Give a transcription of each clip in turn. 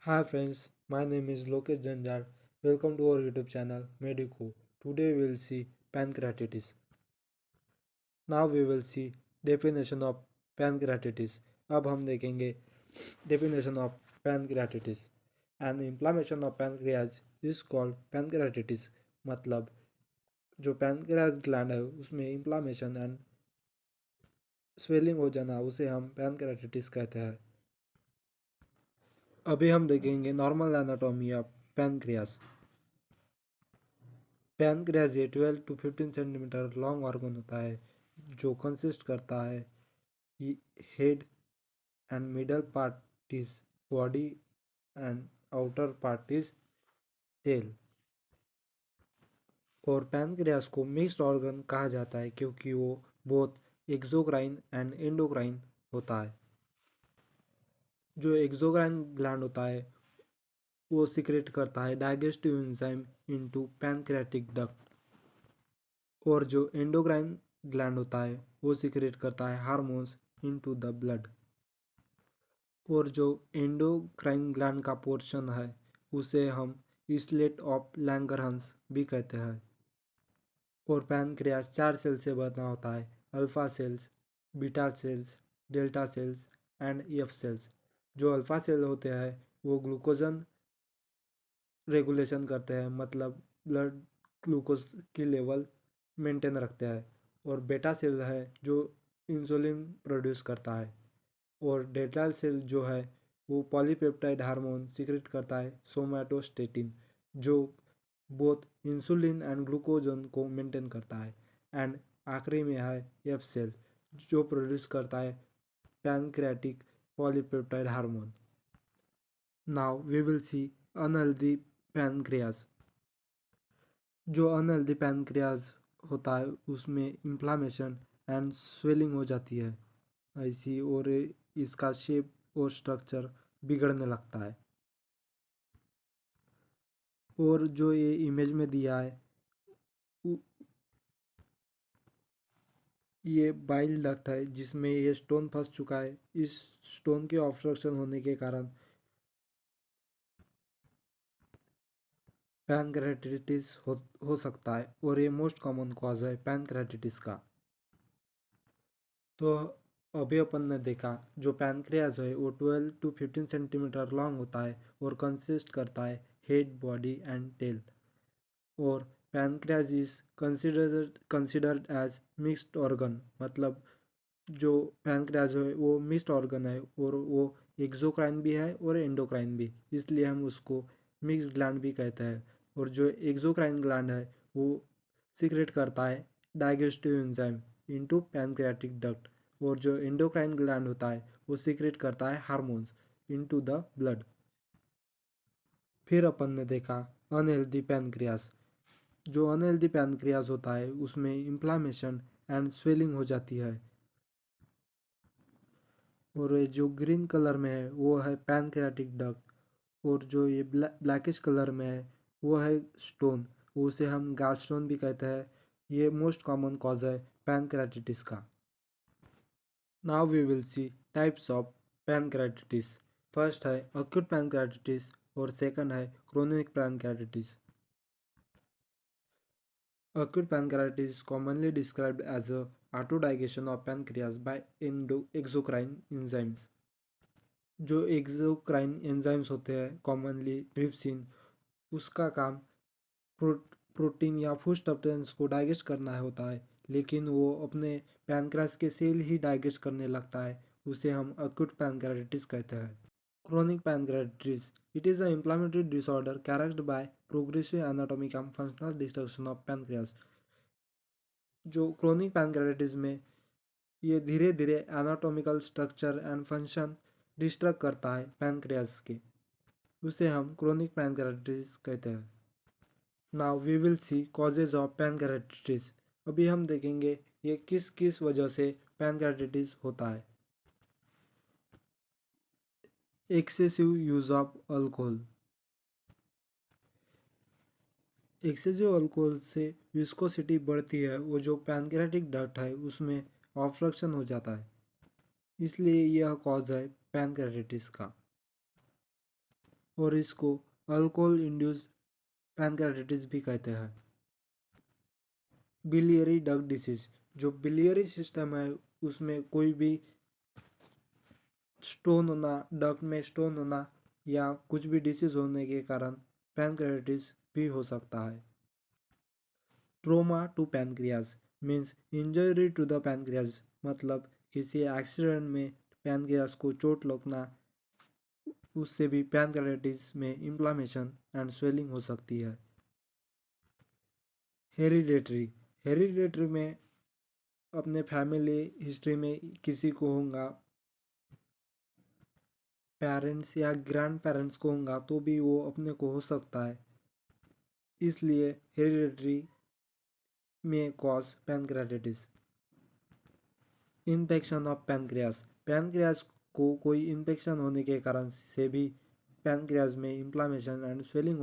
Hi friends, my name is Lokesh Janjar. Welcome to our YouTube channel Medico. Today we will see pancreatitis. Now we will see definition of pancreatitis. अब हम देखेंगे definition of pancreatitis. An inflammation of pancreas is called pancreatitis. मतलब जो pancreas gland है उसमें inflammation and swelling हो जाना उसे हम pancreatitis कहते हैं। अभी हम देखेंगे normal anatomy of pancreas. Pancreas ये 12 to 15 सेंटीमीटर लॉन्ग ऑर्गन होता है जो कंसिस्ट करता है head and middle part is body and outer part is tail. और पैनक्रियास को मिक्स्ड ऑर्गन कहा जाता है क्योंकि वो बहुत एक्सोक्राइन एंड एंडोक्राइन होता है। जो एक्सोक्राइन ग्लैंड होता है वो सिक्रेट करता है digestive enzyme into pancreatic duct, और जो एंडोक्राइन ग्लैंड होता है वो सिक्रेट करता है हार्मोन्स इनटू द ब्लड। और जो एंडोक्राइन ग्लैंड का पोर्शन है उसे हम इसलेट ऑफ लैंगरहंस भी कहते हैं। और पैनक्रियास 4 सेल से बना होता है, alpha cells, beta cells, delta cells and f cells. जो अल्फा सेल होते हैं वो ग्लूकोजन रेगुलेशन करते हैं, मतलब ब्लड ग्लूकोज की लेवल मेंटेन रखते हैं। और बेटा सेल है जो इंसुलिन प्रोड्यूस करता है। और डेल्टा सेल जो है वो पॉलीपेप्टाइड हार्मोन सीक्रेट करता है सोमैटोस्टेटिन, जो बोथ इंसुलिन एंड ग्लूकोजन को मेंटेन करता है। एंड आखिरी में है एफ सेल जो प्रोड्यूस करता है pancreatic polypeptide hormone. Now we will see unhealthy pancreas. जो अनहेल्दी पैनक्रियाज होता है उसमें इन्फ्लामेशन एंड स्वेलिंग हो जाती है ऐसी, और इसका शेप और स्ट्रक्चर बिगड़ने लगता है। और जो ये इमेज में दिया है ये बाइल डक्ट है जिसमें ये स्टोन फंस चुका है। इस स्टोन के ऑब्स्ट्रक्शन होने के कारण पैनक्रेटिटिस हो सकता है, और ये मोस्ट कॉमन कॉज है पैनक्रेटिटिस का। तो अभी अपन ने देखा जो पैनक्रियाज है वो 12 to 15 सेंटीमीटर लॉन्ग होता है और कंसिस्ट करता है हेड, बॉडी एंड टेल। और pancreas is considered as mixed organ, मतलब जो पैनक्रियाज है वो मिक्स्ड ऑर्गन है और वो एक्सोक्राइन भी है और एंडोक्राइन भी, इसलिए हम उसको मिक्स्ड ग्लैंड भी कहते हैं। और जो एक्सोक्राइन ग्लैंड है वो सीक्रेट करता है digestive enzyme into pancreatic duct, और जो एंडोक्राइन ग्लैंड होता है वो सीक्रेट करता है हार्मोन्स इनटू द ब्लड। फिर अपन ने देखा अनहेल्दी पैनक्रियास। जो अनहेल्दी पैनक्रियास होता है उसमें इन्फ्लामेशन एंड स्वेलिंग हो जाती है। और ये जो ग्रीन कलर में है वो है पैनक्रियाटिक डक्ट, और जो ये ब्लैकिश कलर में है वो है स्टोन, उसे हम गॉल स्टोन भी कहते हैं। ये मोस्ट कॉमन कॉज है पैनक्रियाटिटिस का। Now we will see types of pancreatitis. First है अक्यूट पैनक्रियाटिटिस और सेकंड है chronic pancreatitis. Acute pancreatitis is commonly described as a autodigation of pancreas by exocrine enzymes. जो एक्सोक्राइन एंजाइम्स होते हैं commonly trypsin, उसका काम protein या food substance को डाइजेस्ट करना होता है, लेकिन वो अपने पैनक्रियास के सेल ही डाइजेस्ट करने लगता है। उसे हम अक्यूट पैनक्रियाटिस कहते हैं। Chronic pancreatitis. It is an inflammatory disorder characterized by progressive anatomic and functional destruction of pancreas. जो क्रोनिक पैनक्रेटिस में ये धीरे धीरे anatomical structure and function destruct करता है पैनक्रियास के, उसे हम क्रोनिक पैनक्रेटिस कहते हैं। Now we will see causes of pancreatitis. अभी हम देखेंगे ये किस किस वजह से पैनक्रेटिस होता है। Excessive use of alcohol. Excessive alcohol से विस्कोसिटी बढ़ती है, वो जो पैनक्रेटिक डक्ट है उसमें ऑब्स्ट्रक्शन हो जाता है, इसलिए यह कॉज है पैनक्रेटिस का। और इसको अल्कोहल इंड्यूस्ड पैनक्रेatitis भी कहते हैं। बिलियरी डक्ट डिसीज, जो बिलियरी सिस्टम है उसमें कोई भी स्टोन होना, डक्ट में स्टोन होना या कुछ भी डिसीज होने के कारण पैनक्रेatitis भी हो सकता है। Trauma to pancreas means injury to the pancreas, मतलब किसी एक्सीडेंट में पैनक्रियाज को चोट लगना, उससे भी पैनक्रेatitis में इन्फ्लामेशन एंड स्वेलिंग हो सकती है। हेरिडेटरी, हेरिडेटरी में अपने फैमिली हिस्ट्री में किसी को होगा, पेरेंट्स या ग्रैंड पेरेंट्स को होगा तो भी वो अपने को हो सकता है, इसलिए हेरिडेटरी में cause pancreatitis. Infection of pancreas, pancreas को कोई इन्फेक्शन होने के कारण से भी पैनक्रियाज में इन्फ्लामेशन एंड स्वेलिंग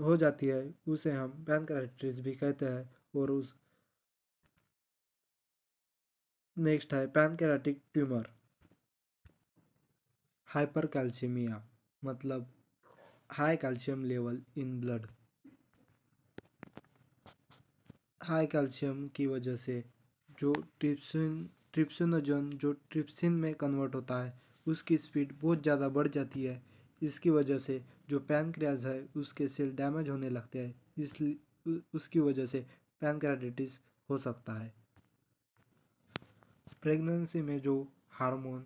हो जाती है, उसे हम पैनक्रेatitis भी कहते हैं। और उस नेक्स्ट है पैनक्रेatic ट्यूमर। हाइपरकैल्सीमिया मतलब high calcium level in blood, high calcium की वजह से जो ट्रिप्सिनोजन जो ट्रिप्सिन में कन्वर्ट होता है उसकी स्पीड बहुत ज़्यादा बढ़ जाती है। इसकी वजह से जो पैनक्रियाज है उसके सेल डैमेज होने लगते हैं, इसलिए उसकी वजह से पैनक्रेatitis हो सकता है। प्रेगनेंसी में जो हार्मोन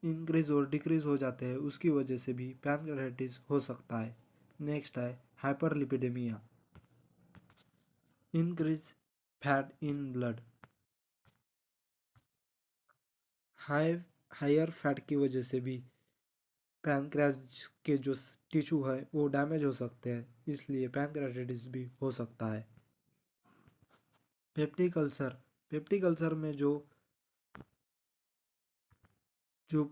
इंक्रीज और डिक्रीज हो जाते हैं उसकी वजह से भी पैनक्रेatitis हो सकता है। नेक्स्ट है hyperlipidemia, increase fat in blood, higher fat की वजह से भी पैनक्रियाज के जो टिश्यू है वो डैमेज हो सकते हैं, इसलिए पैनक्रेatitis भी हो सकता है। पेप्टिक अल्सर, पेप्टिक अल्सर में जो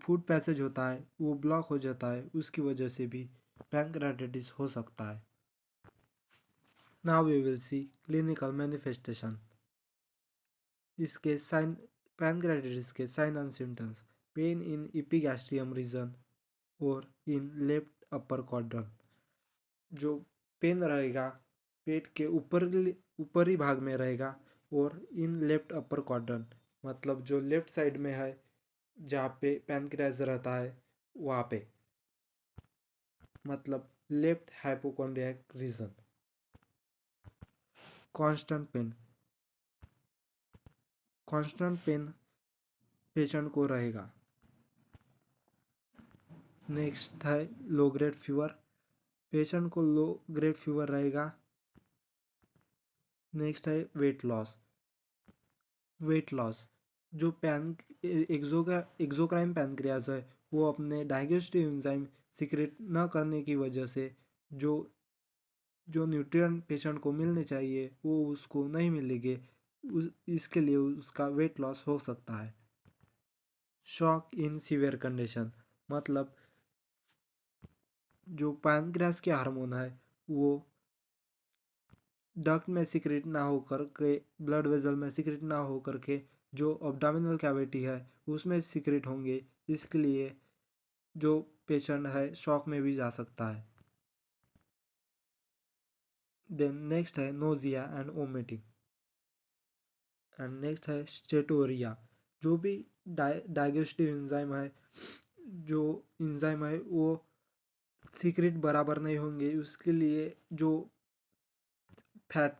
फूड पैसेज होता है वो ब्लॉक हो जाता है, उसकी वजह से भी पैनक्रेatitis हो सकता है। Now we will see clinical manifestation. इसके साइन, पैनक्रेatitis के sign and symptoms, pain in epigastrium region और इन लेफ्ट अपर क्वाड्रेंट, जो पेन रहेगा पेट के ऊपरी भाग में रहेगा और इन लेफ्ट अपर क्वाड्रेंट मतलब जो लेफ्ट साइड में है जहाँ पे पैनक्रियाज रहता है वहाँ पे, मतलब left hypochondriac region. Constant pain, constant pain patient को रहेगा। नेक्स्ट है लो ग्रेड फीवर, पेशेंट को लो ग्रेड फीवर रहेगा। नेक्स्ट है वेट लॉस, वेट लॉस जो एक्सोक्राइन पैनक्रियाज है वो अपने डाइजेस्टिव एंजाइम सीक्रेट न करने की वजह से जो जो न्यूट्रिएंट पेशेंट को मिलने चाहिए वो उसको नहीं मिलेंगे, इसके लिए उसका वेट लॉस हो सकता है। शॉक इन सीवियर कंडीशन मतलब जो पैनक्रियाज के हार्मोन है वो डक्ट में सीक्रेट ना होकर के, ब्लड वेजल में सीक्रेट ना होकर के जो अब्डोमिनल कैविटी है उसमें सीक्रेट होंगे, इसके लिए जो पेशेंट है शॉक में भी जा सकता है। देन नेक्स्ट है nausea and vomiting and next है स्टेटोरिया, जो भी डाइजेस्टिव एंजाइम है, जो एंजाइम है वो सीक्रेट बराबर नहीं होंगे, उसके लिए जो फैट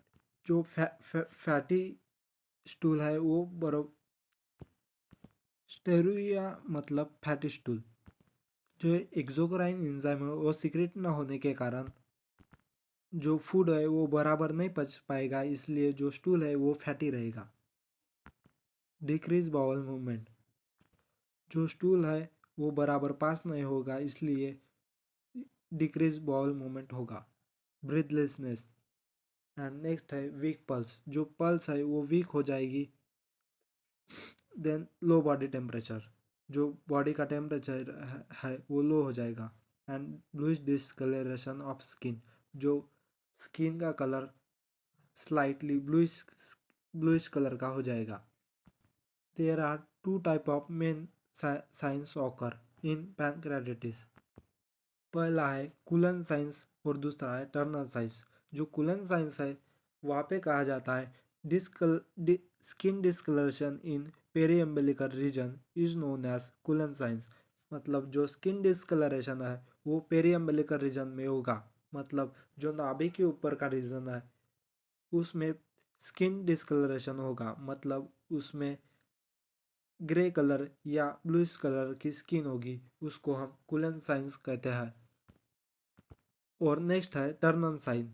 जो फैटी स्टूल है वो बराबर, स्टेरुया मतलब फैटी स्टूल, जो एक्सोक्राइन एंजाइम है वो सीक्रेट ना होने के कारण जो फूड है वो बराबर नहीं पच पाएगा, इसलिए जो स्टूल है वो फैटी रहेगा। डिक्रीज बाउल मूवमेंट, जो स्टूल है वो बराबर पास नहीं होगा, इसलिए डिक्रीज बाउल मूवमेंट होगा। ब्रीथलेसनेस एंड नेक्स्ट है वीक पल्स, जो पल्स है वो वीक हो जाएगी। देन लो बॉडी टेम्परेचर, जो बॉडी का टेम्परेचर है वो लो हो जाएगा। And bluish discoloration of skin, जो स्किन का कलर स्लाइटली ब्लूइश कलर का हो जाएगा। There are two type of main signs occur, इन पैंक्रेatitis। पहला है कूलन साइंस और दूसरा है टर्नर साइंस। जो कूलन साइंस है वहाँ पे कहा जाता है skin discoloration in periumbilical region is known as Cullen signs. मतलब जो स्किन डिस्कलरेशन है वो पेरीअम्बिलिकल रीजन में होगा। मतलब जो नाभि के ऊपर का रीजन है उसमें स्किन डिस्कलरेशन होगा। मतलब उसमें ग्रे कलर या ब्लूइश कलर की स्किन होगी, उसको हम कूलन साइंस कहते हैं। और नेक्स्ट है टर्नर साइन।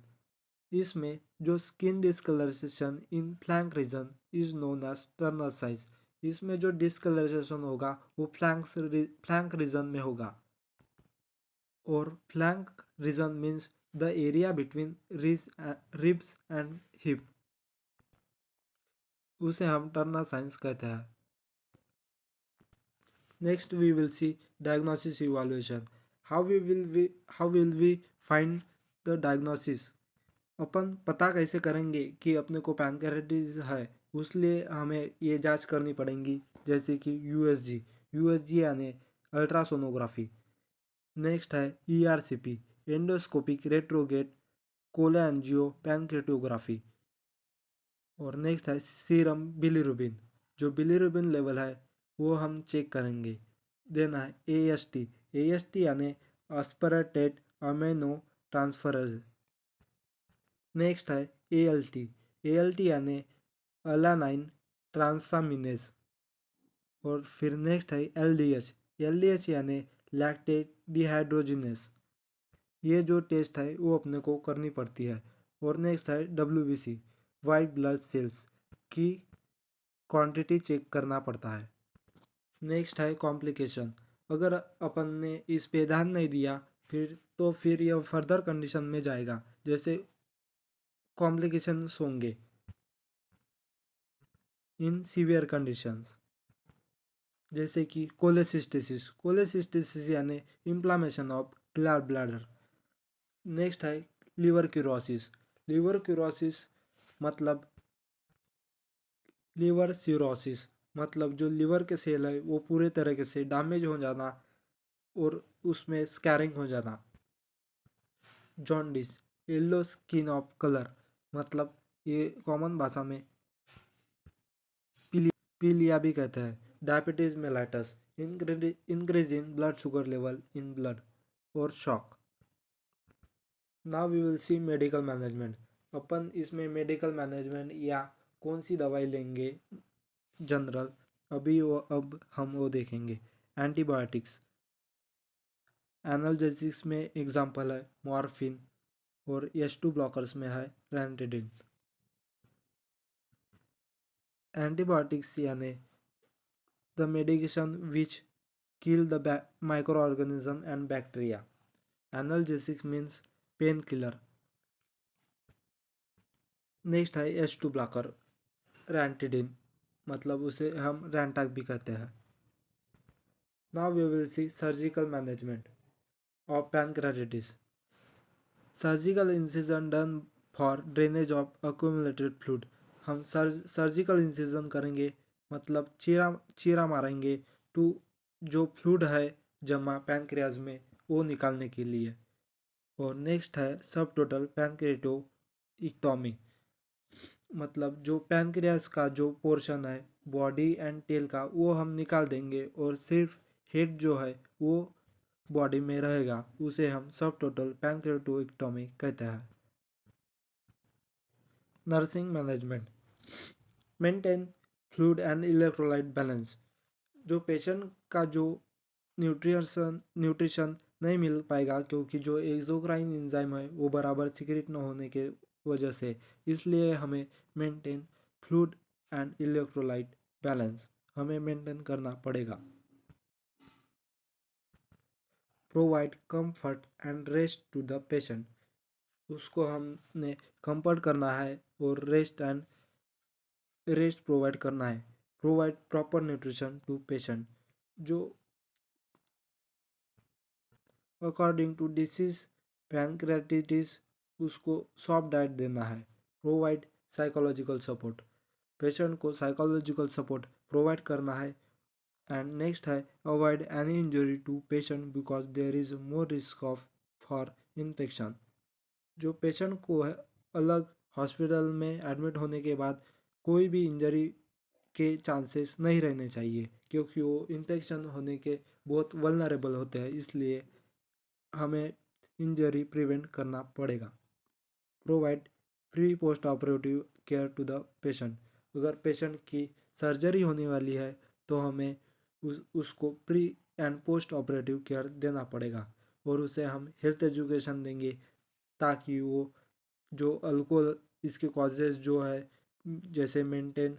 इसमें जो skin discoloration in flank region is known as Turner साइज। इसमें जो डिस्कलरेशन होगा वो फ्लैंक रीजन में होगा। और flank region means the area between ribs and hip, उसे हम टर्नर साइंस कहते हैं। Next we will see diagnosis evaluation. How will we find the diagnosis. अपन पता कैसे करेंगे कि अपने को पैनक्रेatitis है, उसलिए हमें ये जांच करनी पड़ेगी जैसे कि यूएसजी यानी अल्ट्रासोनोग्राफी। नेक्स्ट है ईआरसीपी एंडोस्कोपिक रेट्रोगेट कोलोएंजियो पैनक्रेटियोग्राफी। और नेक्स्ट है सीरम बिलीरुबिन। जो बिलीरुबिन लेवल है वो हम चेक करेंगे। देन है एएसटी यानी एस्परटेट अमीनो ट्रांसफरेज। नेक्स्ट है एएलटी यानी अलानाइन ट्रांसामिनेज। और फिर नेक्स्ट है एलडीएच यानी लैक्टेट डिहाइड्रोजिनेस। ये जो टेस्ट है वो अपने को करनी पड़ती है। और नेक्स्ट है डब्ल्यूबीसी वाइट ब्लड सेल्स की क्वांटिटी चेक करना पड़ता है। नेक्स्ट है कॉम्प्लिकेशन। अगर अपन ने इस पे ध्यान नहीं दिया फिर यह फर्दर कंडीशन में जाएगा, जैसे कॉम्प्लिकेशंस होंगे इन सीवियर कंडीशंस, जैसे कि कोलेसिस्टेसिस यानी इन्फ्लामेशन ऑफ ब्लैडर। नेक्स्ट है लिवर क्यूरोसिस मतलब लिवर सिरोसिस, मतलब जो लिवर के सेल है वो पूरे तरीके से डैमेज हो जाना और उसमें स्कैरिंग हो जाना। Jaundice yellow skin of colour, मतलब ये कॉमन भाषा में पीलिया भी कहते हैं। Diabetes mellitus increase in blood sugar level in blood. और shock. Now we will see medical management. अपन इसमें मेडिकल मैनेजमेंट या कौन सी दवाई लेंगे जनरल, अब हम वो देखेंगे। एंटीबायोटिक्स एनाल्जेसिक्स में एग्जांपल है मॉर्फिन। और H2 ब्लॉकर्स में है रैंटिडिन। एंटीबायोटिक्स यानी the medication which kill the microorganism and bacteria. Analgesic means painkiller. Next है H2 ब्लॉकर रैंटिडिन, मतलब उसे हम रैंटाक भी कहते हैं। Now we will see surgical management of pancreatitis. Surgical incision done for drainage of accumulated fluid. हम surgical incision करेंगे, मतलब चीरा मारेंगे टू जो फ्लूइड है जमा पैनक्रियाज में वो निकालने के लिए। और नेक्स्ट है सब टोटल पैनक्रेटियोइक्टोमी, मतलब जो पैनक्रियाज का जो पोर्शन है बॉडी एंड टेल का वो हम निकाल देंगे और सिर्फ हेड जो है वो बॉडी में रहेगा, उसे हम सब टोटल पैनक्रेटियोइक्टोमी कहते हैं। Nursing management maintain fluid and electrolyte balance. जो पेशेंट का जो न्यूट्रिशन नहीं मिल पाएगा क्योंकि जो एक्सोक्राइन एंजाइम है वो बराबर सिक्रेट न होने के वजह से, इसलिए हमें maintain fluid and electrolyte balance हमें मेंटेन करना पड़ेगा। Provide comfort and rest to the patient. उसको हमने कंफर्ट करना है और रेस्ट प्रोवाइड करना है। Provide proper nutrition to patient. जो अकॉर्डिंग टू डिसीज पैनक्रेatitis उसको सॉफ्ट डाइट देना है। Provide psychological support. पेशेंट को साइकोलॉजिकल सपोर्ट प्रोवाइड करना है एंड नेक्स्ट है avoid any injury to patient because there is more risk of for infection. जो patient को है अलग हॉस्पिटल में एडमिट होने के बाद कोई भी इंजरी के चांसेस नहीं रहने चाहिए, क्योंकि वो इन्फेक्शन होने के बहुत वल्नरेबल होते हैं, इसलिए हमें इंजरी प्रिवेंट करना पड़ेगा। Provide pre post operative care to the patient. अगर पेशेंट की सर्जरी होने वाली है तो हमें उसको pre and post operative care देना पड़ेगा, और उसे हम हेल्थ एजुकेशन देंगे ताकि वो जो अल्कोहल इसके कॉजेज जो है, जैसे maintain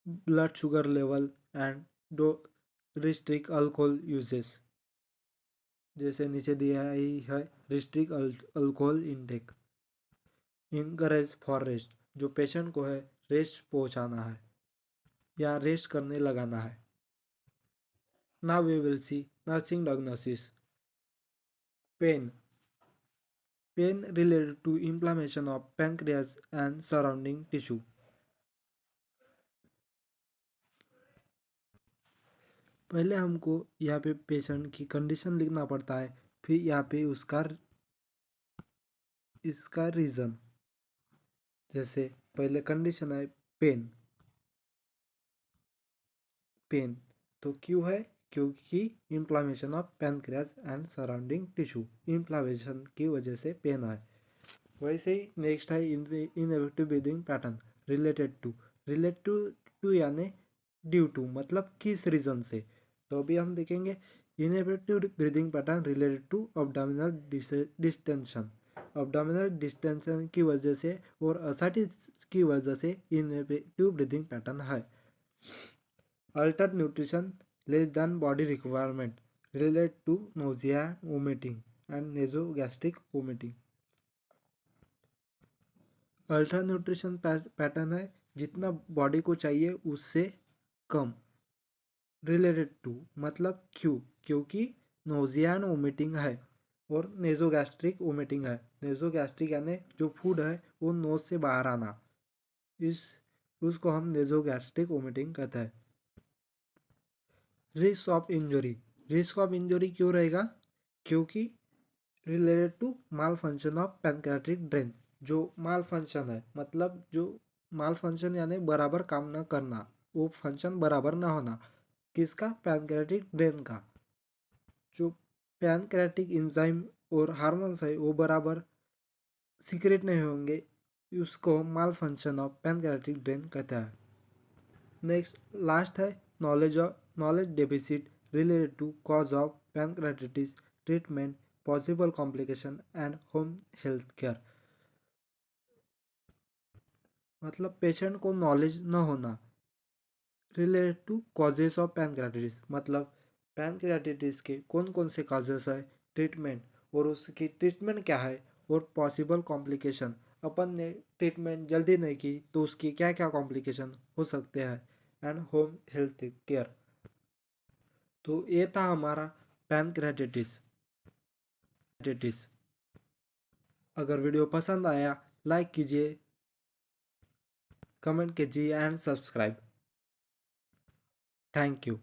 blood sugar level and do restrict alcohol uses, जैसे नीचे दिया ही है restrict alcohol intake. Encourage for rest. जो पेशेंट को है रेस्ट पहुंचाना है या रेस्ट करने लगाना है। Now we will see nursing diagnosis. Pain related to inflammation of pancreas and surrounding tissue। पहले हमको यहाँ पे पेशेंट की कंडीशन लिखना पड़ता है, फिर यहाँ पे इसका रीज़न। जैसे पहले कंडीशन है पेन। तो क्यों है? क्योंकि inflammation of pancreas and surrounding tissue, inflammation की वजह से पेन है। वैसे ही नेक्स्ट है ineffective breathing pattern related to यानी ड्यू टू, मतलब किस रीज़न से। तो अभी हम देखेंगे ineffective breathing pattern related to abdominal distension. Abdominal distension की वजह से और असाइटिस की वजह से इनएफेक्टिव ब्रीदिंग पैटर्न है। Alter nutrition less than body requirement related to nausea, vomiting and nasogastric vomiting. Ultra nutrition pattern है जितना बॉडी को चाहिए उससे कम। रिलेटेड टू मतलब क्योंकि नोजिया एंड वोमिटिंग है और नेजोगैस्ट्रिक वोमिटिंग है। नेजोगैस्ट्रिक यानी जो फूड है वो नोज से बाहर आना, उसको हम नेजोगैस्ट्रिक वोमिटिंग कहते हैं। रिस्क ऑफ इंजरी क्यों रहेगा? क्योंकि related to malfunction of pancreatic drain. जो माल फंक्शन है मतलब जो माल फंक्शन यानी बराबर काम ना करना, वो फंक्शन बराबर ना होना किसका? पैनक्रियाटिक ड्रेन का। जो पैनक्रियाटिक एंजाइम और हार्मोन्स है वो बराबर सीक्रेट नहीं होंगे, उसको malfunction of pancreatic drain कहता है। नेक्स्ट लास्ट है knowledge deficit related to cause of pancreatitis, treatment, possible complication and home health care. मतलब पेशेंट को नॉलेज न होना related to causes of pancreatitis, मतलब पैनक्रियाटिस के कौन कौन से कॉजेस है, ट्रीटमेंट और उसकी ट्रीटमेंट क्या है, और पॉसिबल कॉम्प्लिकेशन। अपन ने ट्रीटमेंट जल्दी नहीं की तो उसकी क्या क्या कॉम्प्लिकेशन हो सकते हैं, एंड होम हेल्थ केयर। तो ये था हमारा पैनक्रियाटिस। अगर वीडियो पसंद आया लाइक कीजिए, कमेंट कीजिए एंड सब्सक्राइब। Thank you.